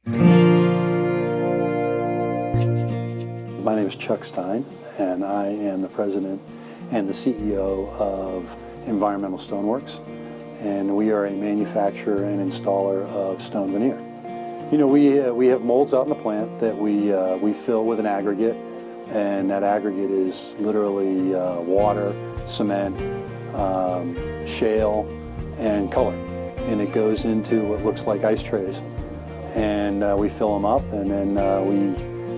My name is Chuck Stein, and I am the president and the CEO of Environmental Stoneworks, and we are a manufacturer and installer of stone veneer. You know, we have molds out in the plant that we fill with an aggregate, and that aggregate is literally water, cement, shale, and color, and it goes into what looks like ice trays, and we fill them up, and then we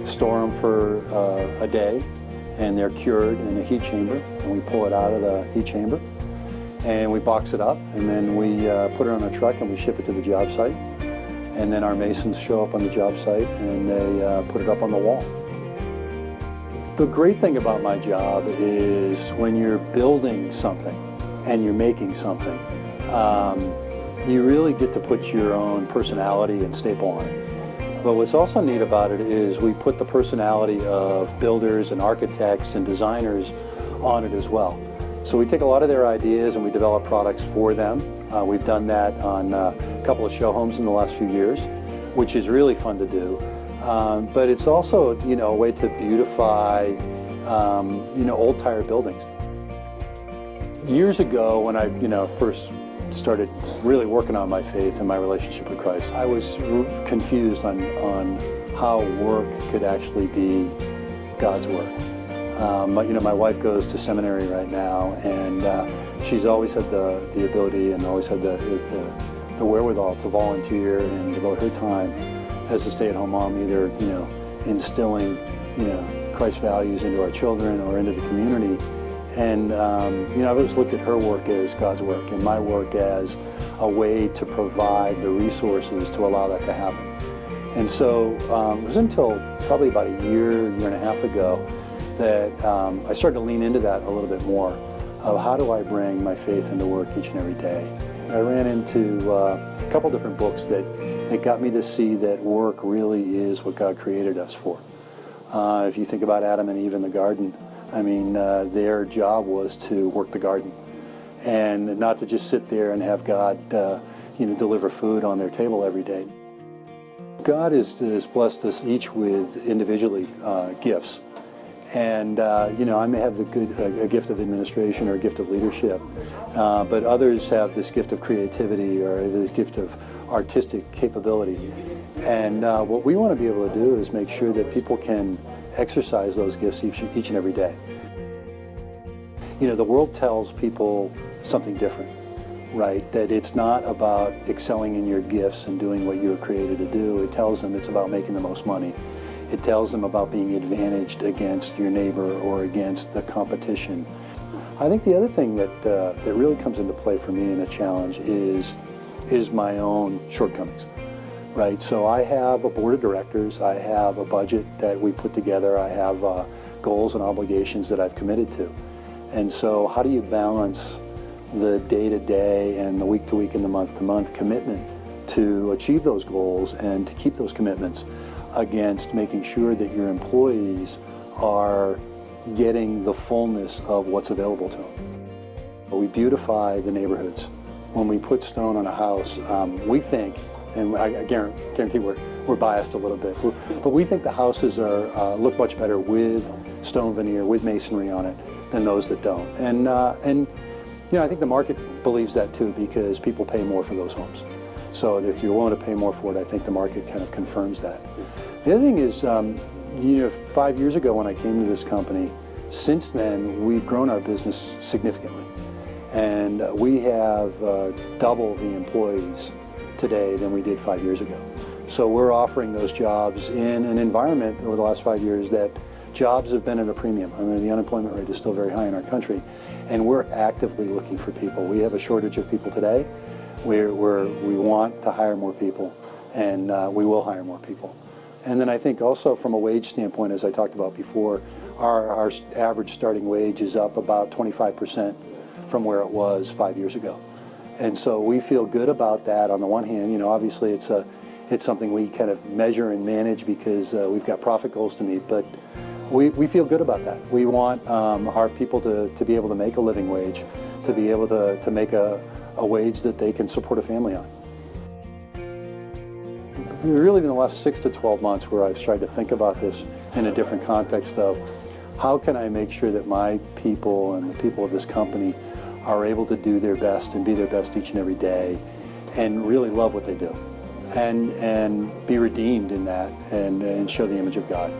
store them for a day, and they're cured in a heat chamber, and we pull it out of the heat chamber and we box it up, and then we put it on a truck and we ship it to the job site, and then our masons show up on the job site and they put it up on the wall. The great thing about my job is when you're building something and you're making something, you really get to put your own personality and staple on it. But what's also neat about it is we put the personality of builders and architects and designers on it as well. So we take a lot of their ideas and we develop products for them. We've done that on a couple of show homes in the last few years, which is really fun to do. But it's also, you know, a way to beautify, you know, old tire buildings. Years ago, when I, first started really working on my faith and my relationship with Christ, I was confused on how work could actually be God's work. My wife goes to seminary right now, and she's always had the ability and always had the wherewithal to volunteer and devote her time as a stay-at-home mom, either instilling Christ values into our children or into the community. And I've always looked at her work as God's work and my work as a way to provide the resources to allow that to happen. And so it was until probably about a year and a half ago that I started to lean into that a little bit more, of how do I bring my faith into work each and every day. I ran into a couple different books that got me to see that work really is what God created us for. If you think about Adam and Eve in the garden, their job was to work the garden and not to just sit there and have God deliver food on their table every day. God has blessed us each with individually gifts. And I may have a gift of administration or a gift of leadership, but others have this gift of creativity or this gift of artistic capability. And what we want to be able to do is make sure that people can exercise those gifts each and every day. The world tells people something different, right? That it's not about excelling in your gifts and doing what you were created to do. It tells them it's about making the most money. It tells them about being advantaged against your neighbor or against the competition. I think the other thing that really comes into play for me in a challenge is my own shortcomings. Right, so I have a board of directors, I have a budget that we put together, I have goals and obligations that I've committed to. And so how do you balance the day-to-day and the week-to-week and the month-to-month commitment to achieve those goals and to keep those commitments against making sure that your employees are getting the fullness of what's available to them? We beautify the neighborhoods. When we put stone on a house, we think, and I guarantee we're biased a little bit, but we think the houses look much better with stone veneer, with masonry on it, than those that don't. And I think the market believes that too, because people pay more for those homes. So if you're willing to pay more for it, I think the market kind of confirms that. The other thing is, 5 years ago when I came to this company, since then we've grown our business significantly, and we have double the employees today than we did 5 years ago. So we're offering those jobs in an environment over the last 5 years that jobs have been at a premium. The unemployment rate is still very high in our country, and we're actively looking for people. We have a shortage of people today. We want to hire more people, and we will hire more people. And then I think also from a wage standpoint, as I talked about before, our average starting wage is up about 25% from where it was 5 years ago. And so we feel good about that. On the one hand, obviously it's something we kind of measure and manage because we've got profit goals to meet, but we feel good about that. We want our people to be able to make a living wage, to be able to make a wage that they can support a family on. really in the last 6 to 12 months where I've tried to think about this in a different context of how can I make sure that my people and the people of this company are able to do their best and be their best each and every day and really love what they do and be redeemed in that and show the image of God.